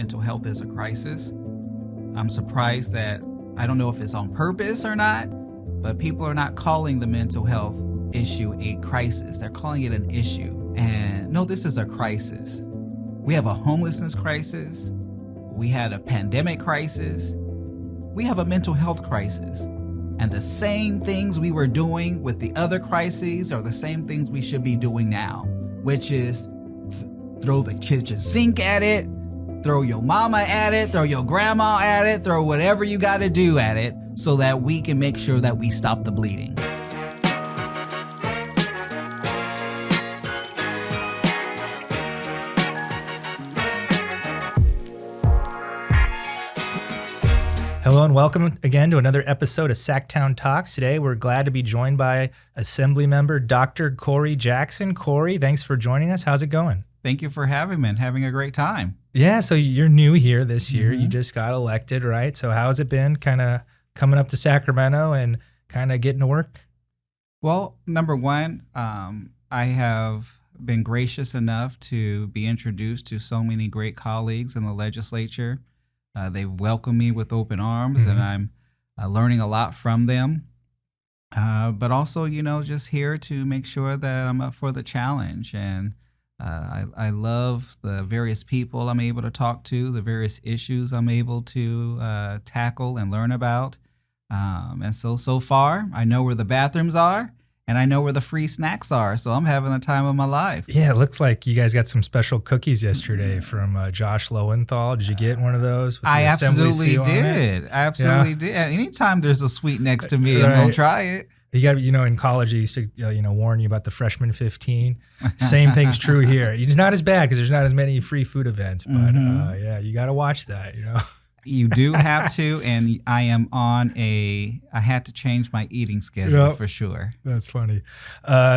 Mental health is a crisis. I'm surprised that, I don't know if it's on purpose or not, but people are not calling the mental health issue a crisis. They're calling it an issue. And no, this is a crisis. We have a homelessness crisis. We had a pandemic crisis. We have a mental health crisis. And the same things we were doing with the other crises are the same things we should be doing now, which is throw the kitchen sink at it, throw your mama at it, throw your grandma at it, throw whatever you got to do at it so that we can make sure that we stop the bleeding. Hello and welcome again to another episode of Sacktown Talks. Today we're glad to be joined by Assemblymember Dr. Corey Jacskon. Corey, thanks for joining us. How's it going? Thank you for having me and having a great time. Yeah, so you're new here this year. You just got elected, right? So how's it been kind of coming up to Sacramento and kind of getting to work? Well, number one, I have been gracious enough to be introduced to so many great colleagues in the legislature. They've welcomed me with open arms, and I'm learning a lot from them. But also, just here to make sure that I'm up for the challenge. And I love the various people I'm able to talk to, the various issues I'm able to tackle and learn about. And so far, I know where the bathrooms are. And I know where the free snacks are, so I'm having the time of my life. Yeah, it looks like you guys got some special cookies yesterday from Josh Lowenthal. Did you get one of those? With I absolutely did. Yeah. Anytime there's a sweet next to me, I'm going to try it. You got, in college, I used to, warn you about the freshman 15. Same thing's true here. It's not as bad because there's not as many free food events, but yeah, you got to watch that, You do have to, and I had to change my eating schedule for sure. That's funny.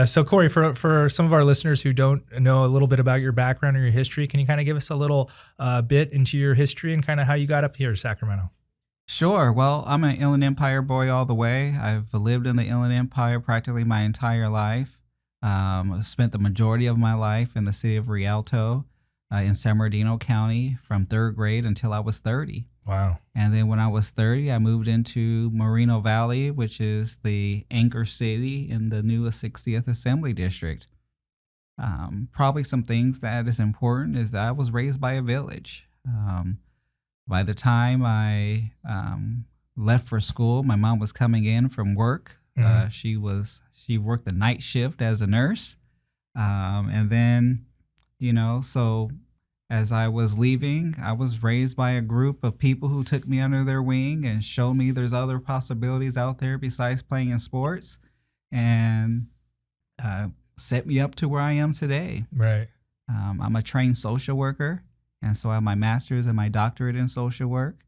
So Corey, for some of our listeners who don't know a little bit about your background or your history, can you kind of give us a little bit into your history and kind of how you got up here to Sacramento? Sure. Well, I'm an Inland Empire boy all the way. I've lived in the Inland Empire practically my entire life. Spent the majority of my life in the city of Rialto in San Bernardino County from third grade until I was 30. Wow. And then when I was 30, I moved into Moreno Valley, which is the anchor city in the new 60th Assembly District. Probably some things that is important is that I was raised by a village. By the time I left for school, my mom was coming in from work. She worked the night shift as a nurse. And then, so as I was leaving, I was raised by a group of people who took me under their wing and showed me there's other possibilities out there besides playing in sports, and set me up to where I am today. Right. I'm a trained social worker, and so I have my master's and my doctorate in social work.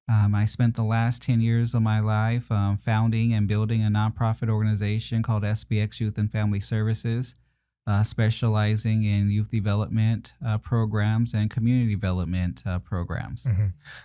I spent the last 10 years of my life founding and building a nonprofit organization called SBX Youth and Family Services, specializing in youth development programs and community development programs.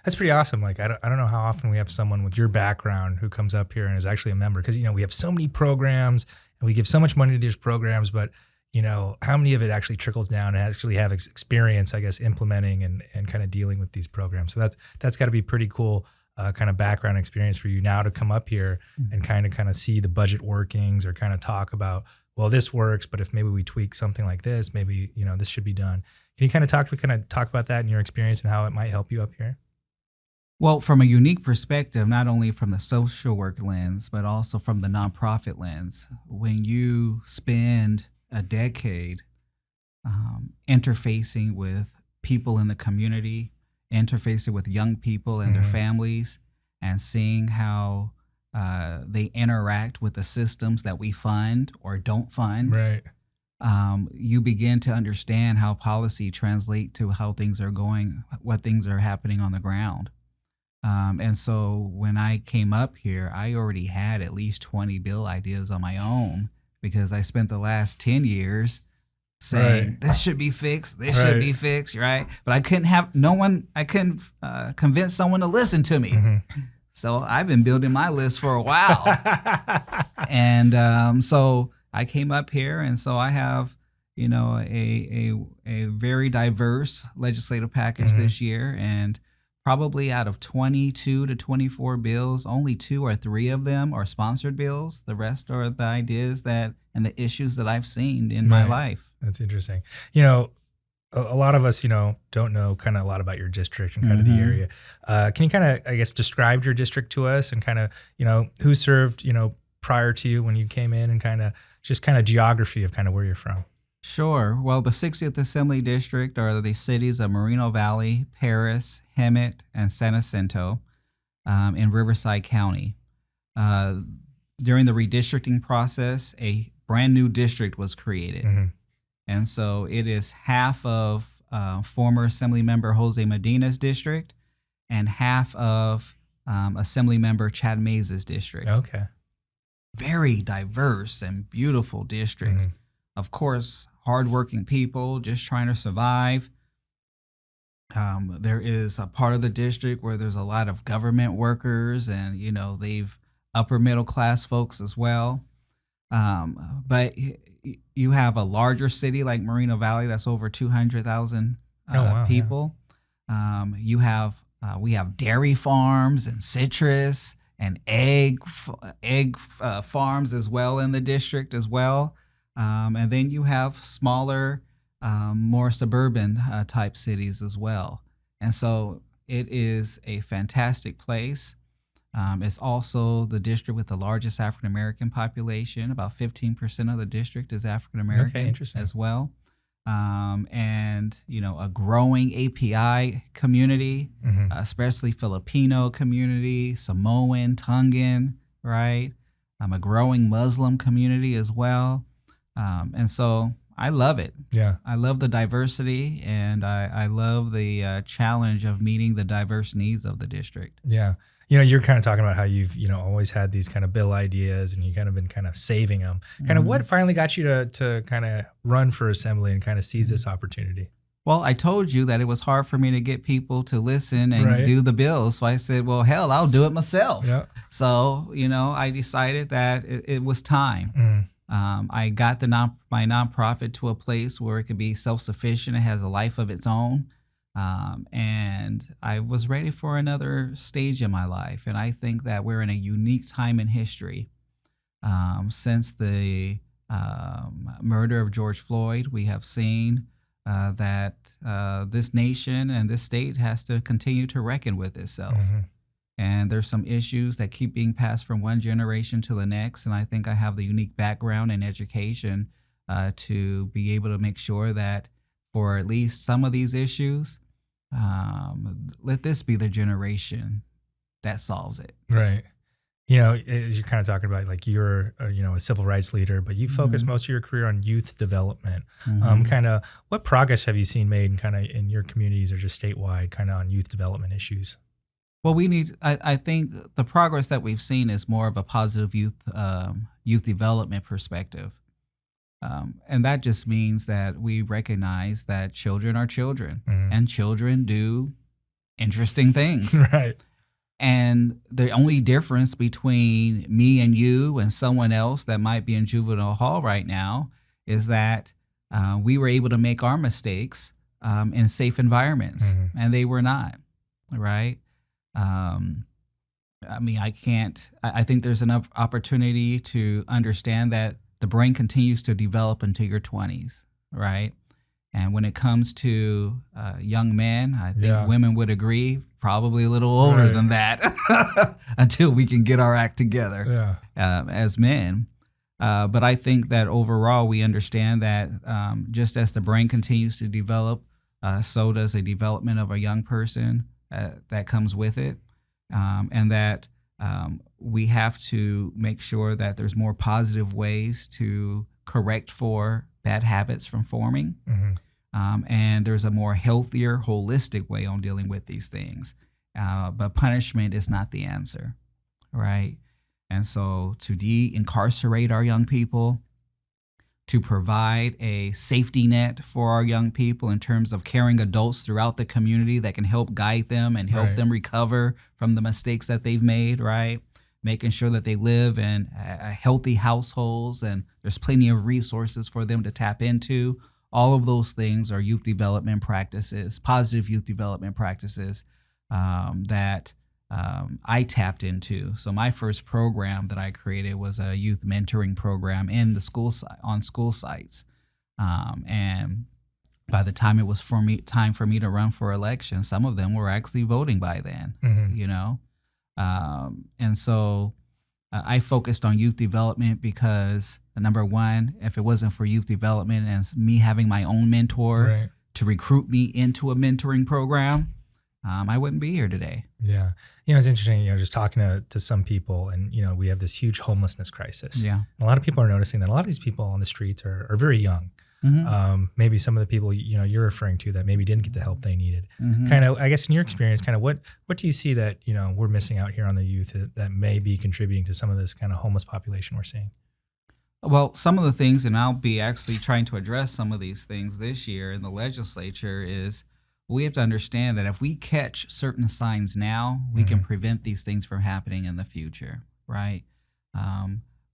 That's pretty awesome. Like, I don't know how often we have someone with your background who comes up here and is actually a member, because, we have so many programs and we give so much money to these programs, but, how many of it actually trickles down and actually have experience, I guess, implementing and kind of dealing with these programs. So that's got to be pretty cool kind of background experience for you now to come up here and kind of see the budget workings or kind of talk about, well, this works, but if maybe we tweak something like this, maybe, this should be done. Can you kind of talk about that in your experience and how it might help you up here? Well, from a unique perspective, not only from the social work lens, but also from the nonprofit lens, when you spend a decade interfacing with people in the community, interfacing with young people and their families, and seeing how they interact with the systems that we fund or don't fund. Right. You begin to understand how policy translate to how things are going, what things are happening on the ground. And so when I came up here, I already had at least 20 bill ideas on my own, because I spent the last 10 years saying, this should be fixed, this should be fixed, right? But I couldn't convince someone to listen to me. So I've been building my list for a while. And so I came up here, and so I have a very diverse legislative package Mm-hmm. this year, and probably out of 22 to 24 bills, only 2 or 3 of them are sponsored bills. The rest are the ideas that and the issues that I've seen in my Right. life. That's interesting. You know, a lot of us, don't know kind of a lot about your district and kind of the Hmm. area. Can you kind of, I guess, describe your district to us and kind of, who served, prior to you when you came in and kind of geography of kind of where you're from? Sure. Well, the 60th Assembly District are the cities of Moreno Valley, Paris, Hemet, and San Jacinto in Riverside County. Uh, During the redistricting process, a brand new district was created. Mm-hmm. And so it is half of former Assemblymember Jose Medina's district and half of Assemblymember Chad Mays' district. Okay. Very diverse and beautiful district. Mm-hmm. Of course, hardworking people just trying to survive. There is a part of the district where there's a lot of government workers and, they've upper middle class folks as well. But you have a larger city like Moreno Valley that's over 200,000 Oh, wow. people. We have dairy farms and citrus and egg farms as well in the district as well. And then you have smaller, more suburban type cities as well. And so it is a fantastic place. It's also the district with the largest African American population. About 15% of the district is African American. Okay, interesting. As well. And a growing API community, Mm-hmm. especially Filipino community, Samoan, Tongan, right? A growing Muslim community as well. And so I love it. Yeah. I love the diversity, and I love the challenge of meeting the diverse needs of the district. Yeah. You're kind of talking about how you've, always had these kind of bill ideas and you kind of been kind of saving them. Kind of what finally got you to kind of run for assembly and kind of seize this opportunity? Well, I told you that it was hard for me to get people to listen and Right. do the bills. So I said, well, hell, I'll do it myself. Yeah. So, I decided that it was time. Mm. I got my nonprofit to a place where it could be self-sufficient. It has a life of its own. And I was ready for another stage in my life. And I think that we're in a unique time in history. Since the murder of George Floyd, we have seen that this nation and this state has to continue to reckon with itself. Mm-hmm. And there's some issues that keep being passed from one generation to the next. And I think I have the unique background and education to be able to make sure that for at least some of these issues, let this be the generation that solves it. Right. As you're kind of talking about, like you're, a civil rights leader, but you focus most of your career on youth development. Kind of what progress have you seen made in your communities or just statewide kind of on youth development issues? Well, I think the progress that we've seen is more of a positive youth development perspective. And that just means that we recognize that children are children, and children do interesting things. Right. And the only difference between me and you and someone else that might be in juvenile hall right now is that we were able to make our mistakes in safe environments, and they were not, right? I think there's enough opportunity to understand that the brain continues to develop into your 20s, right? And when it comes to young men, I think women would agree, probably a little older than that until we can get our act together as men. But I think that overall we understand that just as the brain continues to develop, so does the development of a young person that comes with it. And that we have to make sure that there's more positive ways to correct for bad habits from forming. And there's a more healthier, holistic way on dealing with these things. But punishment is not the answer, right? And so to de-incarcerate our young people, to provide a safety net for our young people in terms of caring adults throughout the community that can help guide them and help them recover from the mistakes that they've made, right? making sure that they live in healthy households and there's plenty of resources for them to tap into. All of those things are youth development practices, positive youth development practices that I tapped into. So my first program that I created was a youth mentoring program in the on school sites. And by the time it was time for me to run for election, some of them were actually voting by then, you know? And so I focused on youth development because, number one, if it wasn't for youth development and me having my own mentor to recruit me into a mentoring program, I wouldn't be here today. Yeah. It's interesting, just talking to some people, and, we have this huge homelessness crisis. Yeah. And a lot of people are noticing that a lot of these people on the streets are very young. Maybe some of the people, you're referring to that maybe didn't get the help they needed. Kind of, I guess in your experience, kind of what do you see that, we're missing out here on the youth that may be contributing to some of this kind of homeless population we're seeing? Well, some of the things, and I'll be actually trying to address some of these things this year in the legislature, is we have to understand that if we catch certain signs now, we can prevent these things from happening in the future, right?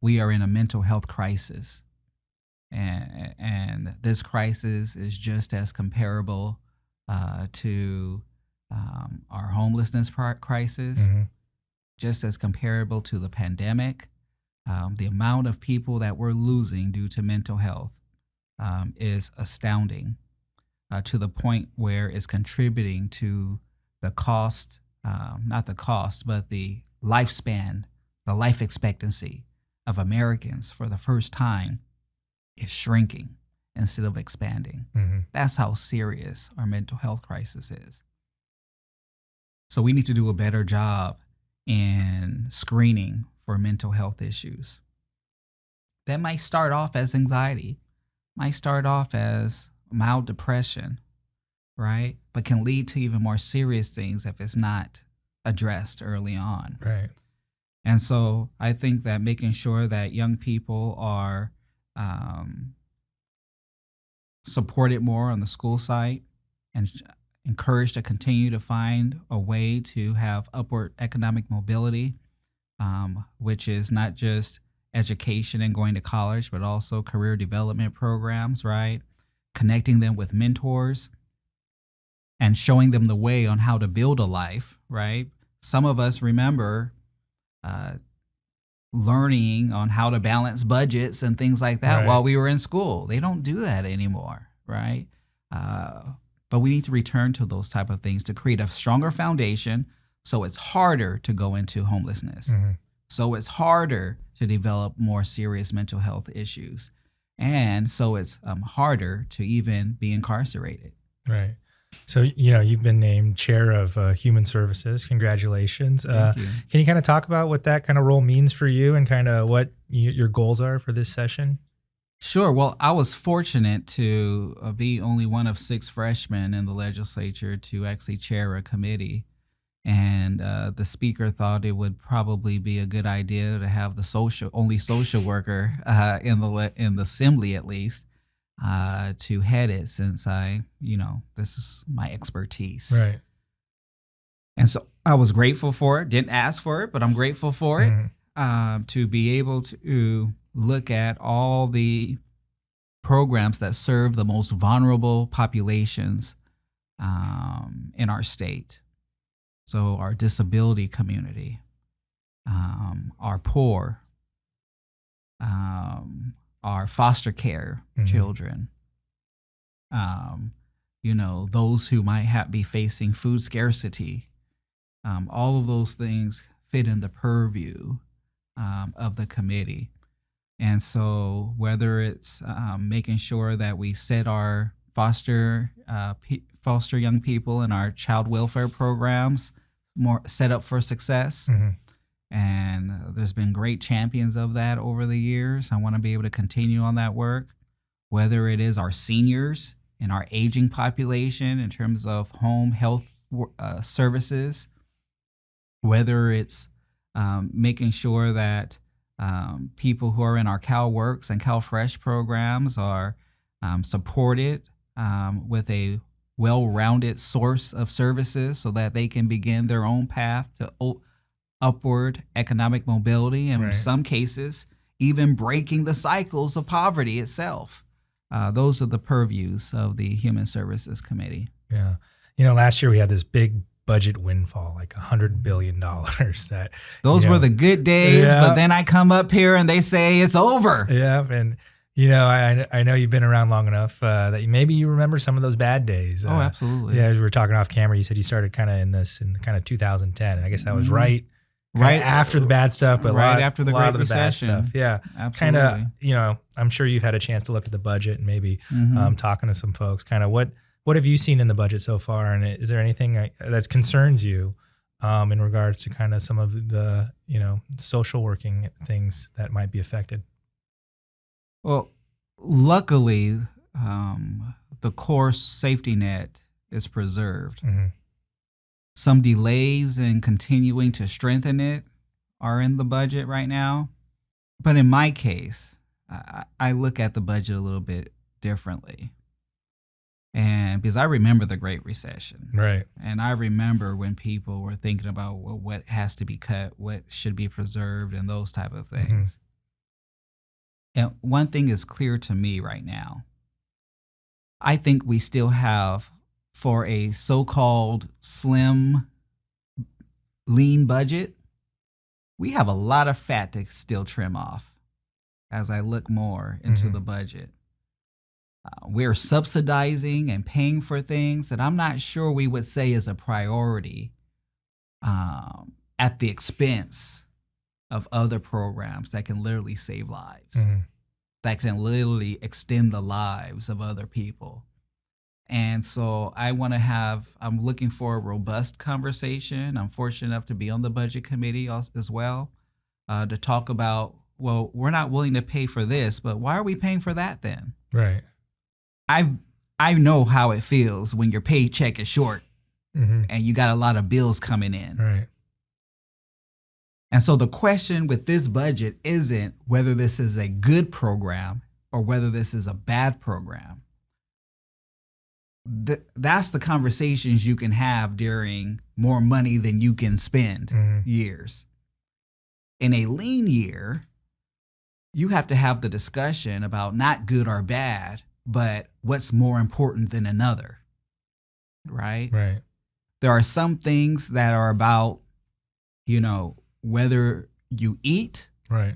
We are in a mental health crisis. And this crisis is just as comparable to our homelessness crisis, just as comparable to the pandemic. The amount of people that we're losing due to mental health is astounding, to the point where it's contributing to the cost, not the cost, but the lifespan, the life expectancy of Americans for the first time is shrinking instead of expanding. That's how serious our mental health crisis is. So we need to do a better job in screening for mental health issues. That might start off as anxiety, might start off as mild depression, right? But can lead to even more serious things if it's not addressed early on. Right. And so I think that making sure that young people are supported more on the school site and encouraged to continue to find a way to have upward economic mobility, which is not just education and going to college, but also career development programs, right? Connecting them with mentors and showing them the way on how to build a life, right? Some of us remember learning on how to balance budgets and things like that while we were in school. They don't do that anymore, right? But we need to return to those type of things to create a stronger foundation so it's harder to go into homelessness. So it's harder to develop more serious mental health issues. And so it's harder to even be incarcerated. Right. So, you've been named chair of Human Services. Congratulations. Thank you. Can you kind of talk about what that kind of role means for you and kind of what your goals are for this session? Sure. Well, I was fortunate to be only one of 6 freshmen in the legislature to actually chair a committee. And the speaker thought it would probably be a good idea to have the only social worker in the assembly, at least, to head it, since this is my expertise. Right. And so I was grateful for it. Didn't ask for it, but I'm grateful for it, to be able to look at all the programs that serve the most vulnerable populations in our state. So our disability community, our poor, our foster care children, those who might be facing food scarcity. All of those things fit in the purview of the committee. And so whether it's making sure that we set our foster young people in our child welfare programs more set up for success. And there's been great champions of that over the years. I want to be able to continue on that work, whether it is our seniors and our aging population in terms of home health services, whether it's making sure that people who are in our CalWorks and CalFresh programs are supported with a well-rounded source of services so that they can begin their own path to upward economic mobility, and in Right. some cases, even breaking the cycles of poverty itself. Those are the purviews of the Human Services Committee. Yeah. Last year we had this big budget windfall, like $100 billion that Those were the good days, Yeah. but then I come up here and they say it's over. Yeah. And, I know you've been around long enough that maybe you remember some of those bad days. Oh, absolutely. Yeah. As we were talking off camera, you said you started kind of in kind of 2010. And I guess that was right after the bad stuff, but right after the Great of the Recession. bad stuff. Yeah. Absolutely. Kind of, I'm sure you've had a chance to look at the budget and maybe talking to some folks, kind of what have you seen in the budget so far? And is there anything that concerns you in regards to kind of some of the, social working things that might be affected? Well, luckily, the core safety net is preserved. Mm-hmm. Some delays in continuing to strengthen it are in the budget right now. But in my case, I look at the budget a little bit differently. And because I remember the Great Recession. Right. And I remember when people were thinking about what has to be cut, what should be preserved, and those type of things. And one thing is clear to me right now. I think we still have, for a so-called slim, lean budget, we have a lot of fat to still trim off as I look more into the budget. We're subsidizing and paying for things that I'm not sure we would say is a priority at the expense of other programs that can literally save lives, that can literally extend the lives of other people. And so I'm looking for a robust conversation. I'm fortunate enough to be on the budget committee as well, to talk about, well, we're not willing to pay for this, but why are we paying for that then? Right. I know how it feels when your paycheck is short and you got a lot of bills coming in. Right. And so the question with this budget isn't whether this is a good program or whether this is a bad program. That's the conversations you can have during more money than you can spend years. In a lean year, you have to have the discussion about not good or bad, but what's more important than another, right? Right. There are some things that are about, whether you eat, right,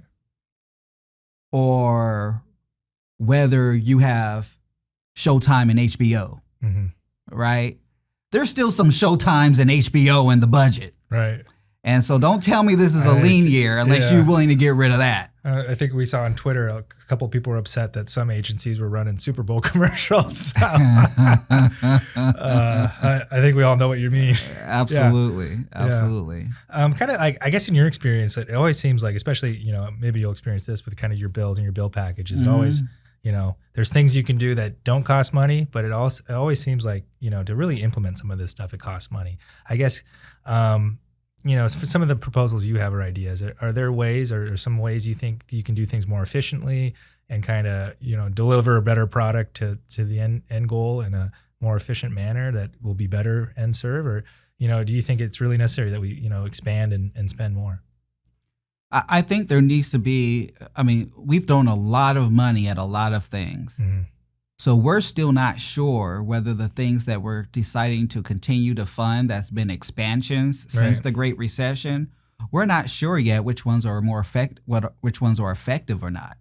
or whether you have Showtime and HBO, right? There's still some Showtimes and HBO in the budget. Right. And so don't tell me this is a lean year unless you're willing to get rid of that. I think we saw on Twitter a couple of people were upset that some agencies were running Super Bowl commercials. I think we all know what you mean. Absolutely. Absolutely. Kind of like, I guess in your experience, it always seems like, especially, maybe you'll experience this with kind of your bills and your bill packages. It always, there's things you can do that don't cost money, but it always seems like, to really implement some of this stuff, it costs money. I guess, for some of the proposals you have or ideas, are there ways or some ways you think you can do things more efficiently and kind of, deliver a better product to the end goal in a more efficient manner that will be better and serve? Or, do you think it's really necessary that we, expand and spend more? I think there needs to be, we've thrown a lot of money at a lot of things. So we're still not sure whether the things that we're deciding to continue to fund, that's been expansions since the Great Recession, we're not sure yet which ones are which ones are effective or not,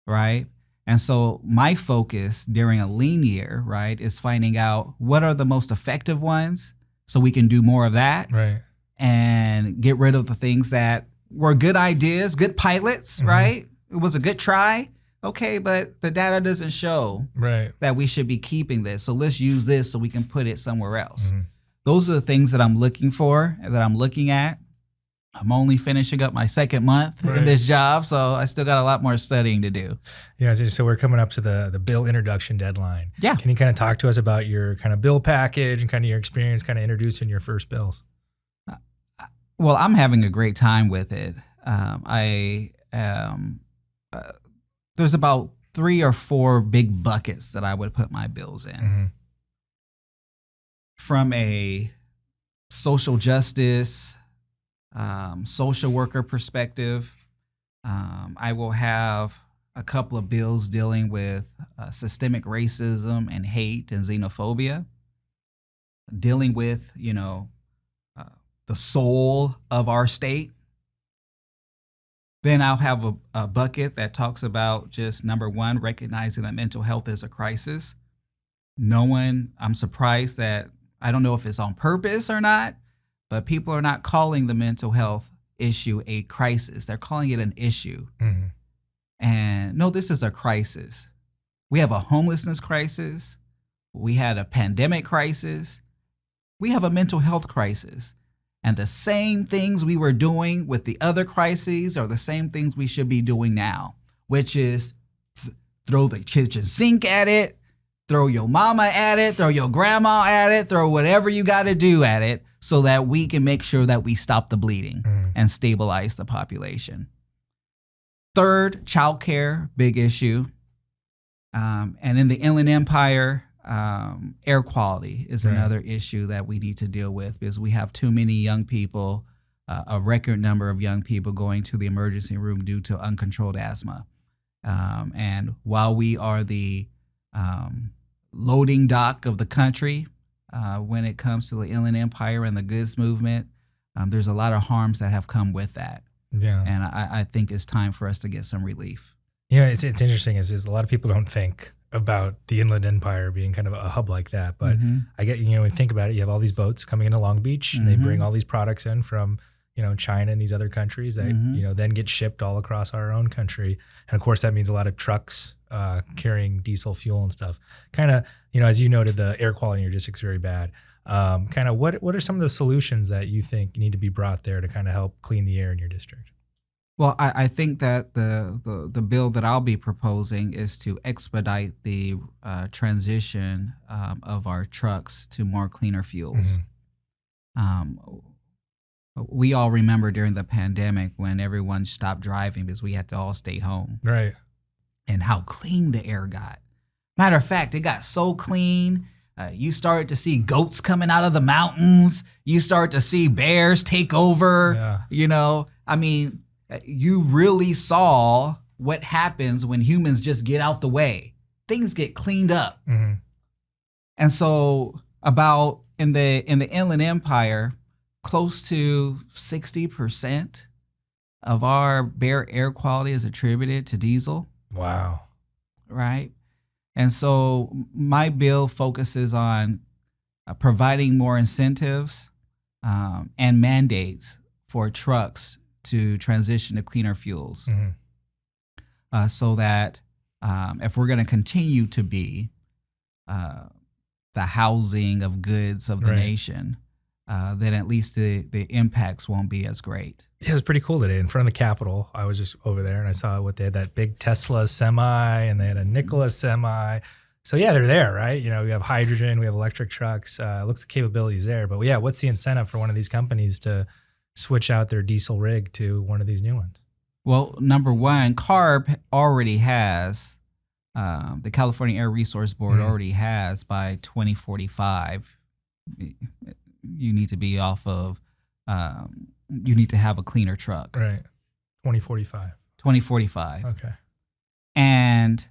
right? And so my focus during a lean year, right, is finding out what are the most effective ones so we can do more of that, right, and get rid of the things that were good ideas, good pilots, right? It was a good try. Okay, but the data doesn't show that we should be keeping this. So let's use this so we can put it somewhere else. Those are the things that I'm looking for, that I'm looking at. I'm only finishing up my second month in this job, so I still got a lot more studying to do. Yeah, so we're coming up to the bill introduction deadline. Yeah. Can you kind of talk to us about your kind of bill package and kind of your experience kind of introducing your first bills? Well, I'm having a great time with it. There's about 3 or 4 big buckets that I would put my bills in. From a social justice, social worker perspective. I will have a couple of bills dealing with systemic racism and hate and xenophobia, dealing with, the soul of our state. Then I'll have a bucket that talks about just number one, recognizing that mental health is a crisis. I'm surprised that, I don't know if it's on purpose or not, but people are not calling the mental health issue a crisis. They're calling it an issue. Mm-hmm. And no, this is a crisis. We have a homelessness crisis. We had a pandemic crisis. We have a mental health crisis. And the same things we were doing with the other crises are the same things we should be doing now, which is throw the kitchen sink at it, throw your mama at it, throw your grandma at it, throw whatever you got to do at it so that we can make sure that we stop the bleeding and stabilize the population. Third, childcare, big issue. And in the Inland Empire, air quality is another issue that we need to deal with because we have too many young people, a record number of young people going to the emergency room due to uncontrolled asthma. And while we are the loading dock of the country when it comes to the Inland Empire and the goods movement, there's a lot of harms that have come with that. Yeah. And I think it's time for us to get some relief. Yeah, it's interesting is a lot of people don't think about the Inland Empire being kind of a hub like that. But I get, when you think about it, you have all these boats coming into Long Beach and they bring all these products in from, China and these other countries that, then get shipped all across our own country. And of course, that means a lot of trucks carrying diesel fuel and stuff. Kind of, as you noted, the air quality in your district is very bad. Kind of what are some of the solutions that you think need to be brought there to kind of help clean the air in your district? Well, I think that the bill that I'll be proposing is to expedite the transition of our trucks to more cleaner fuels. We all remember during the pandemic when everyone stopped driving because we had to all stay home. Right. And how clean the air got. Matter of fact, it got so clean. You started to see goats coming out of the mountains. You start to see bears take over. Yeah. You really saw what happens when humans just get out the way. Things get cleaned up. And so about in the Inland Empire, close to 60% of our bare air quality is attributed to diesel. Wow. Right? And so my bill focuses on providing more incentives and mandates for trucks to transition to cleaner fuels so that if we're going to continue to be the housing of goods of the nation, then at least the impacts won't be as great. Yeah, it was pretty cool today in front of the Capitol. I was just over there and I saw what they had, that big Tesla semi and they had a Nikola semi. So yeah, they're there, right? We have hydrogen, we have electric trucks. Looks the capabilities there. But yeah, what's the incentive for one of these companies to switch out their diesel rig to one of these new ones? Well, number one, CARB already has, the California Air Resource Board already has by 2045, you need to be off of, you need to have a cleaner truck. Right. 2045. 2045. Okay. And,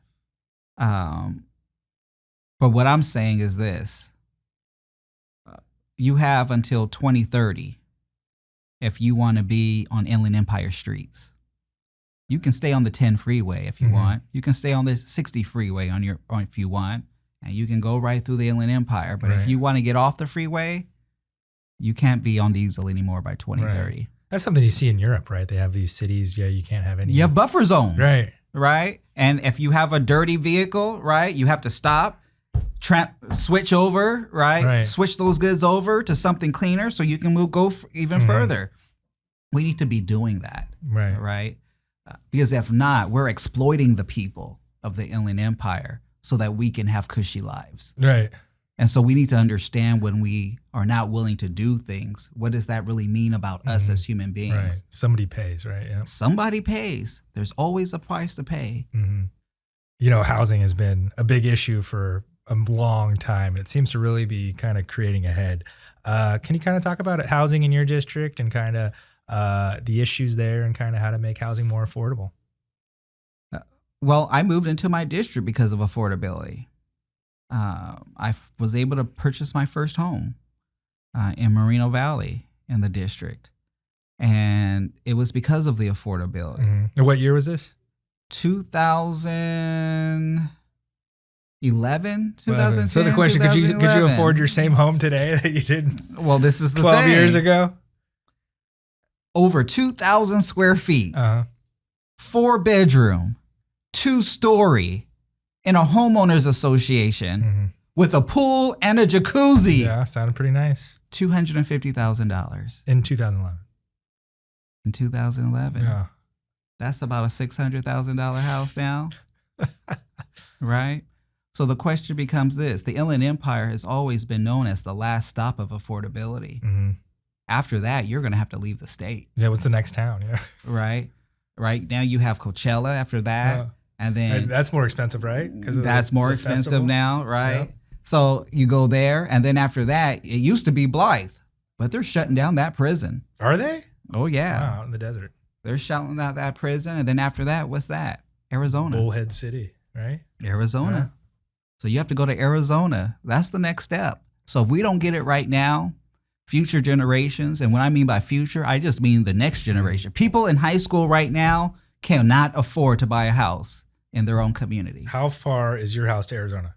but what I'm saying is this, you have until 2030 if you want to be on Inland Empire streets. You can stay on the 10 freeway if you want. You can stay on the 60 freeway if you want, and you can go right through the Inland Empire. But if you want to get off the freeway, you can't be on diesel anymore by 2030. Right. That's something you see in Europe, right? They have these cities, you can't have any. You have buffer zones. Right. Right? And if you have a dirty vehicle, right, you have to stop, switch over, right? Switch those goods over to something cleaner so you can go even further. We need to be doing that. Right? Because if not, we're exploiting the people of the Inland Empire so that we can have cushy lives. Right. And so we need to understand when we are not willing to do things, what does that really mean about us as human beings? Right. Somebody pays, right? Yeah. Somebody pays. There's always a price to pay. Housing has been a big issue for a long time. It seems to really be kind of creating a head. Can you kind of talk about housing in your district and kind of the issues there and kind of how to make housing more affordable. Well, I moved into my district because of affordability. Was able to purchase my first home in Moreno Valley in the district. And it was because of the affordability. Mm-hmm. And what year was this? 2011, 2010. So the question, could you afford your same home today that you did well, this is the 12 thing. years ago? Over 2,000 square feet, 4-bedroom, 2-story in a homeowners association with a pool and a jacuzzi. Yeah, sounded pretty nice. $250,000. In 2011. In 2011. Yeah. That's about a $600,000 house now. Right? So the question becomes this. The Inland Empire has always been known as the last stop of affordability. Mm-hmm. After that, you're going to have to leave the state. Yeah, what's the next town? Yeah. Right? Right now you have Coachella after that. And then that's more expensive, right? That's more expensive festival now, right? Yeah. So you go there, and then after that, it used to be Blythe, but they're shutting down that prison. Are they? Oh, yeah. Wow, out in the desert. They're shutting down that prison, and then after that, what's that? Arizona. Bullhead City, right? Arizona. Yeah. So you have to go to Arizona. That's the next step. So if we don't get it right now, future generations, and when I mean by future, I just mean the next generation. People in high school right now cannot afford to buy a house in their own community. How far is your house to Arizona?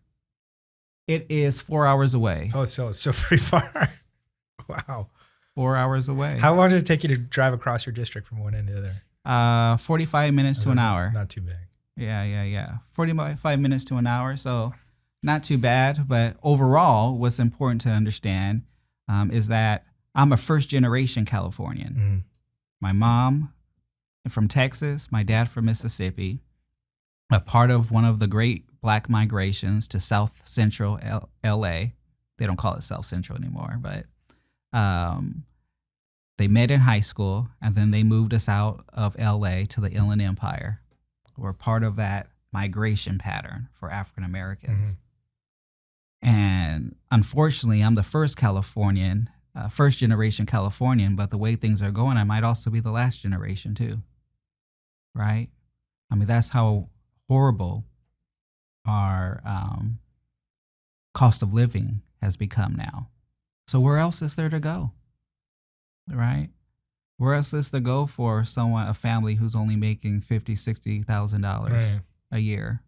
It is 4 hours away. Oh, so it's so pretty far. Wow. 4 hours away. How long did it take you to drive across your district from one end to the other? 45 minutes to an hour. Not too big. Yeah. 45 minutes to an hour. So not too bad. But overall, what's important to understand is that I'm a first generation Californian. Mm-hmm. My mom from Texas, my dad from Mississippi, a part of one of the great Black migrations to South Central LA. They don't call it South Central anymore, but they met in high school, and then they moved us out of LA to the Inland Empire. We're part of that migration pattern for African Americans. Mm-hmm. And unfortunately, I'm the first Californian, first generation Californian, but the way things are going, I might also be the last generation too. Right? I mean, that's how horrible our cost of living has become now. So where else is there to go? Right? Where else is to go for a family who's only making $50,000, $60,000 a year?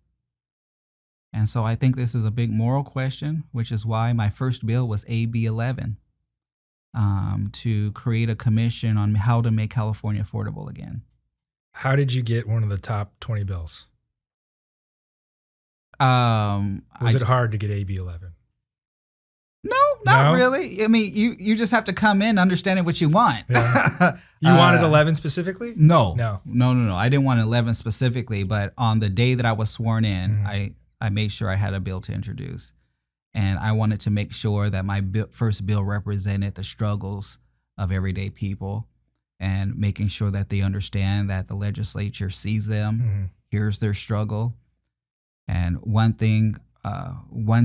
And so I think this is a big moral question, which is why my first bill was AB 11, to create a commission on how to make California affordable again. How did you get one of the top 20 bills? Was it hard to get AB 11? No, not really. I mean, you just have to come in understanding what you want. Yeah. You wanted 11 specifically? No. I didn't want 11 specifically, but on the day that I was sworn in, I made sure I had a bill to introduce. And I wanted to make sure that my first bill represented the struggles of everyday people and making sure that they understand that the legislature sees them, hears their struggle. And one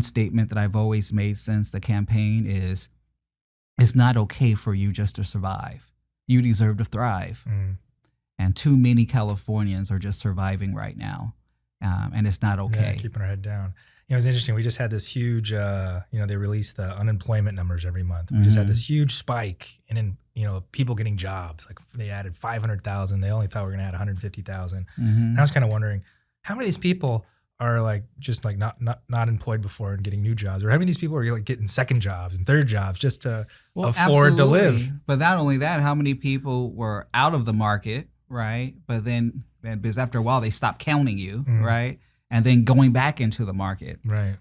statement that I've always made since the campaign is, it's not okay for you just to survive. You deserve to thrive. And too many Californians are just surviving right now. And it's not okay. Yeah, keeping our head down. You know, it's interesting. We just had this huge, they release the unemployment numbers every month. We just had this huge spike in people getting jobs. Like they added 500,000. They only thought we were going to add 150,000. And I was kind of wondering, how many of these people are like just like not employed before and getting new jobs, or how many of these people are like getting second jobs and third jobs just to afford to live? But not only that, how many people were out of the market, right? But then because after a while they stopped counting you, right? And then going back into the market. Right.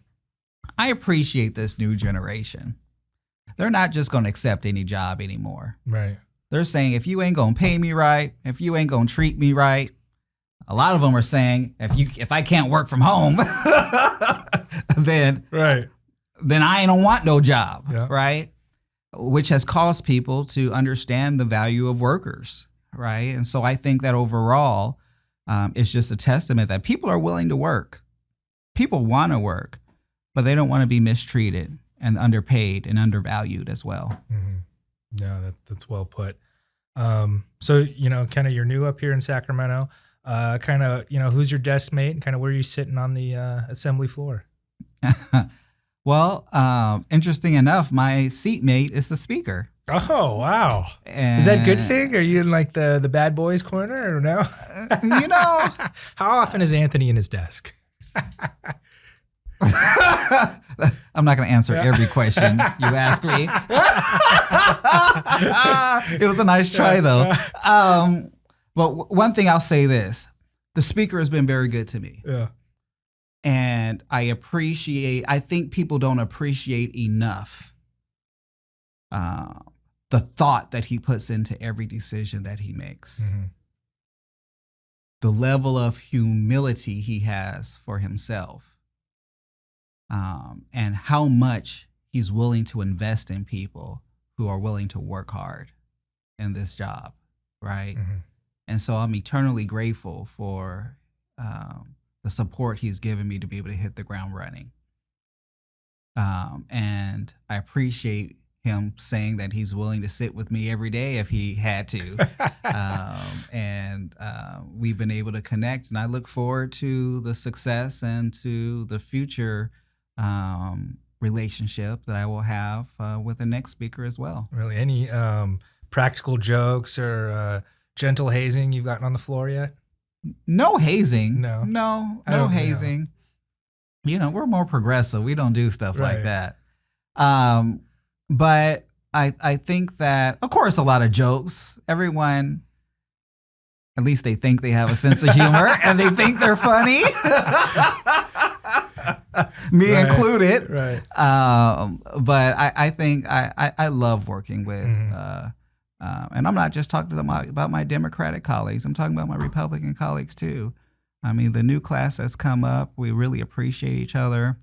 I appreciate this new generation. They're not just going to accept any job anymore. Right. They're saying, if you ain't going to pay me right, if you ain't going to treat me right, a lot of them are saying, if I can't work from home, then I don't want no job, right? Which has caused people to understand the value of workers, right? And so I think that overall, it's just a testament that people are willing to work. People want to work, but they don't want to be mistreated and underpaid and undervalued as well. No, that's well put. So, kind of you're new up here in Sacramento. Kind of, who's your desk mate and kind of where are you sitting on the assembly floor? Well, interesting enough, my seatmate is the speaker. Oh, wow. And Is that a good thing? Are you in like the bad boys corner or no? How often is Anthony in his desk? I'm not going to answer every question you ask me. It was a nice try, though. But one thing I'll say this. The speaker has been very good to me. Yeah. And I think people don't appreciate enough the thought that he puts into every decision that he makes. Mm-hmm. The level of humility he has for himself. And how much he's willing to invest in people who are willing to work hard in this job, right? Mm-hmm. And so I'm eternally grateful for the support he's given me to be able to hit the ground running. And I appreciate him saying that he's willing to sit with me every day if he had to. And we've been able to connect, and I look forward to the success and to the future relationship that I will have with the next speaker as well. Really? Any practical jokes or gentle hazing you've gotten on the floor yet? No hazing. No hazing. We're more progressive. We don't do stuff like that. But I think that, of course, a lot of jokes. Everyone, at least they think they have a sense of humor and they think they're funny. Me included. Right. But I think I love working with, and I'm not just talking about my Democratic colleagues. I'm talking about my Republican colleagues too. I mean, the new class that's come up, we really appreciate each other.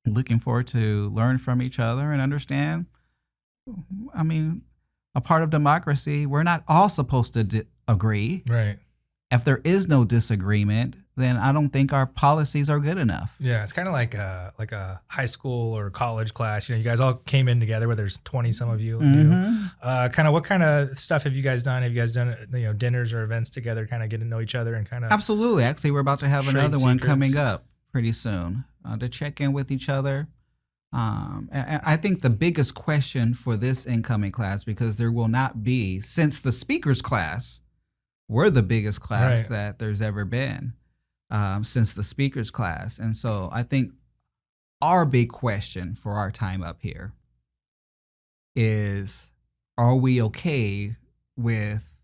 Looking forward to learn from each other and understand. I mean, a part of democracy, we're not all supposed to agree. Right. If there is no disagreement, then I don't think our policies are good enough. Yeah, it's kind of like a high school or college class. You guys all came in together, where there's 20 some of you new. Kind of what kind of stuff have you guys done? Have you guys done dinners or events together, kind of getting to know each other and kind of? Absolutely. Actually, we're about to have another one coming up pretty soon to check in with each other. And I think the biggest question for this incoming class, because there will not be, since the speakers class, we're the biggest class that there's ever been since the speakers class. And so I think our big question for our time up here is, are we okay with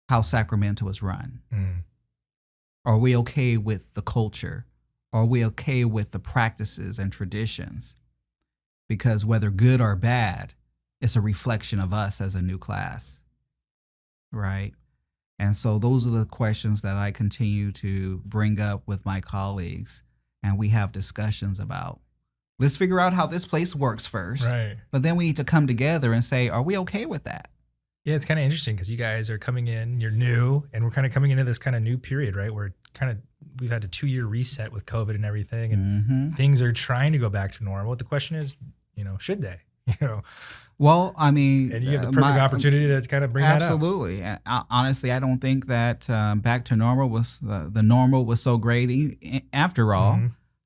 how Sacramento is run? Are we okay with the culture? Are we okay with the practices and traditions? Because whether good or bad, it's a reflection of us as a new class, right? And so those are the questions that I continue to bring up with my colleagues, and we have discussions about. Let's figure out how this place works first, right? But then we need to come together and say, are we okay with that? Yeah, it's kind of interesting because you guys are coming in, you're new, and we're kind of coming into this kind of new period, right? We've had a 2-year reset with COVID and everything, and things are trying to go back to normal. The question is, should they? Well, I mean, and you have the perfect opportunity to kind of bring that up. Absolutely. Honestly, I don't think that back to normal was the normal was so great. After all,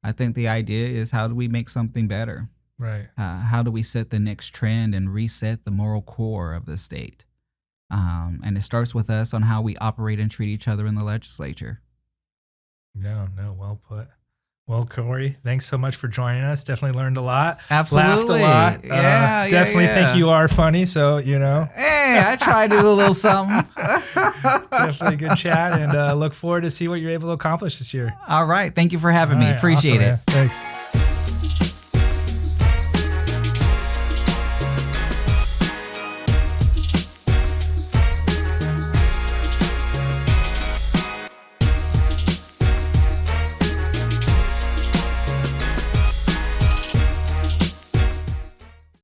I think the idea is, how do we make something better? Right. How do we set the next trend and reset the moral core of the state? And it starts with us on how we operate and treat each other in the legislature. No, well put. Well, Corey, thanks so much for joining us. Definitely learned a lot. Absolutely. Laughed a lot. Definitely think you are funny, so, Hey, I try to do a little something. Definitely a good chat, and look forward to see what you're able to accomplish this year. All right. Thank you for having me. Appreciate it. Thanks.